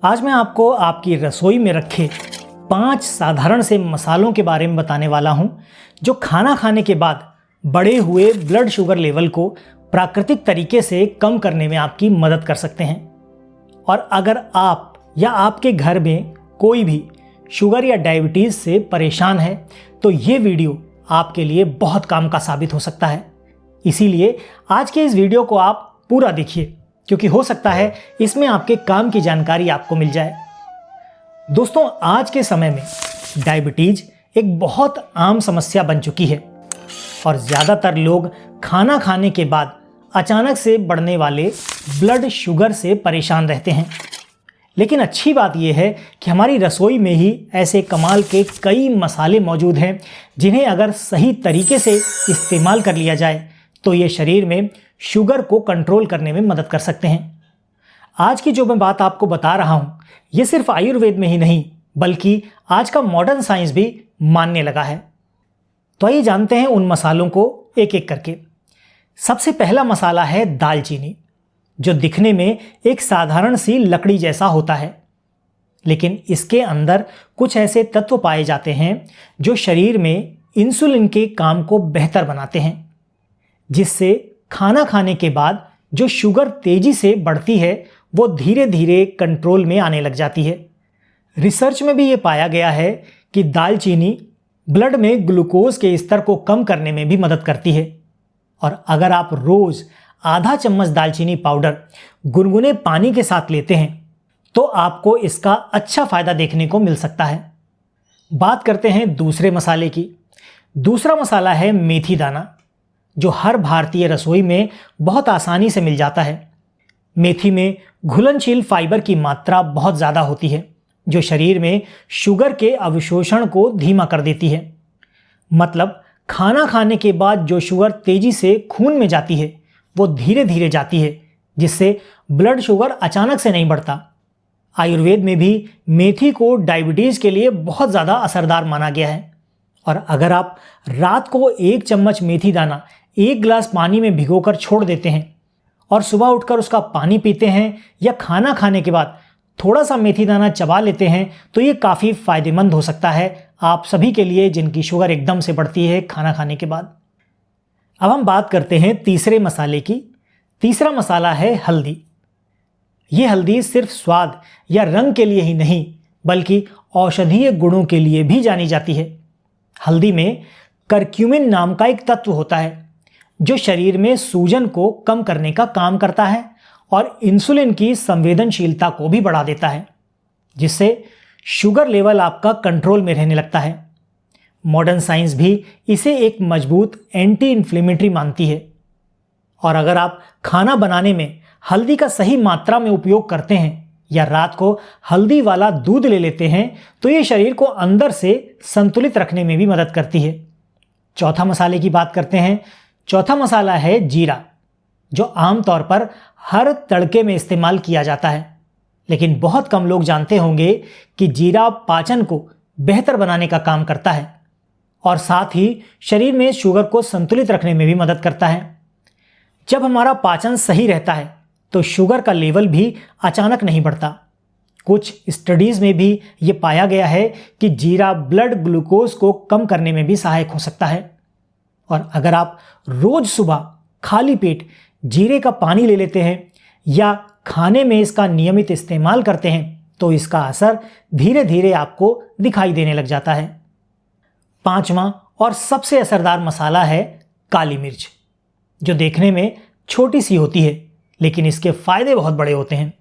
आज मैं आपको आपकी रसोई में रखे 5 साधारण से मसालों के बारे में बताने वाला हूं जो खाना खाने के बाद बढ़े हुए ब्लड शुगर लेवल को प्राकृतिक तरीके से कम करने में आपकी मदद कर सकते हैं। और अगर आप या आपके घर में कोई भी शुगर या डायबिटीज़ से परेशान है तो ये वीडियो आपके लिए बहुत काम का साबित हो सकता है। इसीलिए आज के इस वीडियो को आप पूरा देखिए, क्योंकि हो सकता है इसमें आपके काम की जानकारी आपको मिल जाए। दोस्तों, आज के समय में डायबिटीज एक बहुत आम समस्या बन चुकी है और ज़्यादातर लोग खाना खाने के बाद अचानक से बढ़ने वाले ब्लड शुगर से परेशान रहते हैं। लेकिन अच्छी बात यह है कि हमारी रसोई में ही ऐसे कमाल के कई मसाले मौजूद हैं जिन्हें अगर सही तरीके से इस्तेमाल कर लिया जाए तो ये शरीर में शुगर को कंट्रोल करने में मदद कर सकते हैं। आज की जो मैं बात आपको बता रहा हूँ ये सिर्फ आयुर्वेद में ही नहीं बल्कि आज का मॉडर्न साइंस भी मानने लगा है। तो आइए जानते हैं उन मसालों को एक एक करके। सबसे पहला मसाला है दालचीनी, जो दिखने में एक साधारण सी लकड़ी जैसा होता है, लेकिन इसके अंदर कुछ ऐसे तत्व पाए जाते हैं जो शरीर में इंसुलिन के काम को बेहतर बनाते हैं, जिससे खाना खाने के बाद जो शुगर तेजी से बढ़ती है वो धीरे धीरे कंट्रोल में आने लग जाती है। रिसर्च में भी ये पाया गया है कि दालचीनी ब्लड में ग्लूकोज के स्तर को कम करने में भी मदद करती है। और अगर आप रोज आधा चम्मच दालचीनी पाउडर गुनगुने पानी के साथ लेते हैं तो आपको इसका अच्छा फायदा देखने को मिल सकता है। बात करते हैं दूसरे मसाले की। दूसरा मसाला है मेथी दाना, जो हर भारतीय रसोई में बहुत आसानी से मिल जाता है। मेथी में घुलनशील फाइबर की मात्रा बहुत ज़्यादा होती है, जो शरीर में शुगर के अवशोषण को धीमा कर देती है। मतलब खाना खाने के बाद जो शुगर तेजी से खून में जाती है वो धीरे धीरे जाती है, जिससे ब्लड शुगर अचानक से नहीं बढ़ता। आयुर्वेद में भी मेथी को डायबिटीज़ के लिए बहुत ज़्यादा असरदार माना गया है। और अगर आप रात को 1 चम्मच मेथी दाना 1 गिलास पानी में भिगोकर छोड़ देते हैं और सुबह उठकर उसका पानी पीते हैं या खाना खाने के बाद थोड़ा सा मेथी दाना चबा लेते हैं तो ये काफ़ी फायदेमंद हो सकता है आप सभी के लिए जिनकी शुगर एकदम से बढ़ती है खाना खाने के बाद। अब हम बात करते हैं तीसरे मसाले की। तीसरा मसाला है हल्दी। ये हल्दी सिर्फ स्वाद या रंग के लिए ही नहीं बल्कि औषधीय गुणों के लिए भी जानी जाती है। हल्दी में करक्यूमिन नाम का एक तत्व होता है जो शरीर में सूजन को कम करने का काम करता है और इंसुलिन की संवेदनशीलता को भी बढ़ा देता है, जिससे शुगर लेवल आपका कंट्रोल में रहने लगता है। मॉडर्न साइंस भी इसे एक मजबूत एंटी इन्फ्लेमेटरी मानती है। और अगर आप खाना बनाने में हल्दी का सही मात्रा में उपयोग करते हैं या रात को हल्दी वाला दूध ले लेते हैं तो ये शरीर को अंदर से संतुलित रखने में भी मदद करती है। चौथा मसाले की बात करते हैं। चौथा मसाला है जीरा, जो आमतौर पर हर तड़के में इस्तेमाल किया जाता है, लेकिन बहुत कम लोग जानते होंगे कि जीरा पाचन को बेहतर बनाने का काम करता है और साथ ही शरीर में शुगर को संतुलित रखने में भी मदद करता है। जब हमारा पाचन सही रहता है तो शुगर का लेवल भी अचानक नहीं बढ़ता। कुछ स्टडीज़ में भी ये पाया गया है कि जीरा ब्लड ग्लूकोज को कम करने में भी सहायक हो सकता है। और अगर आप रोज सुबह खाली पेट जीरे का पानी ले लेते हैं या खाने में इसका नियमित इस्तेमाल करते हैं तो इसका असर धीरे धीरे आपको दिखाई देने लग जाता है। पांचवा और सबसे असरदार मसाला है काली मिर्च, जो देखने में छोटी सी होती है लेकिन इसके फायदे बहुत बड़े होते हैं।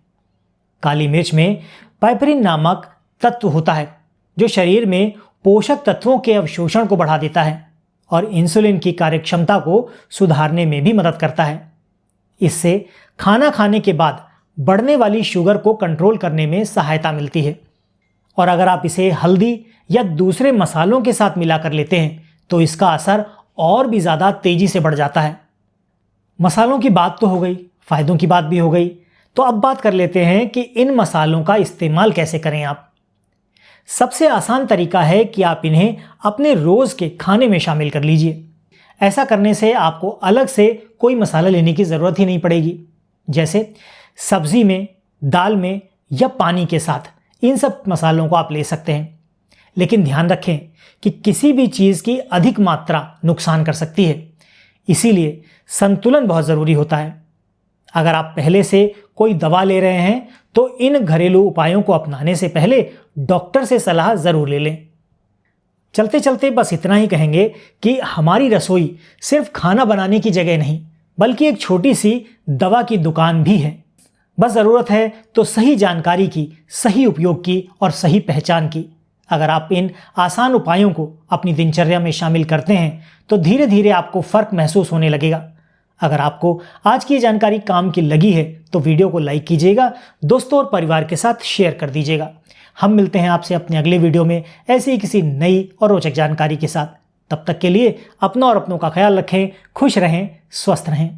काली मिर्च में पाइपरिन नामक तत्व होता है जो शरीर में पोषक तत्वों के अवशोषण को बढ़ा देता है और इंसुलिन की कार्यक्षमता को सुधारने में भी मदद करता है। इससे खाना खाने के बाद बढ़ने वाली शुगर को कंट्रोल करने में सहायता मिलती है। और अगर आप इसे हल्दी या दूसरे मसालों के साथ मिलाकर लेते हैं तो इसका असर और भी ज़्यादा तेजी से बढ़ जाता है। मसालों की बात तो हो गई, फ़ायदों की बात भी हो गई, तो अब बात कर लेते हैं कि इन मसालों का इस्तेमाल कैसे करें आप। सबसे आसान तरीका है कि आप इन्हें अपने रोज़ के खाने में शामिल कर लीजिए। ऐसा करने से आपको अलग से कोई मसाला लेने की ज़रूरत ही नहीं पड़ेगी। जैसे सब्जी में, दाल में या पानी के साथ इन सब मसालों को आप ले सकते हैं। लेकिन ध्यान रखें कि किसी भी चीज़ की अधिक मात्रा नुकसान कर सकती है, इसीलिए संतुलन बहुत ज़रूरी होता है। अगर आप पहले से कोई दवा ले रहे हैं तो इन घरेलू उपायों को अपनाने से पहले डॉक्टर से सलाह ज़रूर ले लें। चलते चलते बस इतना ही कहेंगे कि हमारी रसोई सिर्फ खाना बनाने की जगह नहीं, बल्कि एक छोटी सी दवा की दुकान भी है। बस ज़रूरत है तो सही जानकारी की, सही उपयोग की और सही पहचान की। अगर आप इन आसान उपायों को अपनी दिनचर्या में शामिल करते हैं तो धीरे धीरे आपको फ़र्क महसूस होने लगेगा। अगर आपको आज की जानकारी काम की लगी है तो वीडियो को लाइक कीजिएगा, दोस्तों और परिवार के साथ शेयर कर दीजिएगा। हम मिलते हैं आपसे अपने अगले वीडियो में ऐसी ही किसी नई और रोचक जानकारी के साथ। तब तक के लिए अपना और अपनों का ख्याल रखें, खुश रहें, स्वस्थ रहें।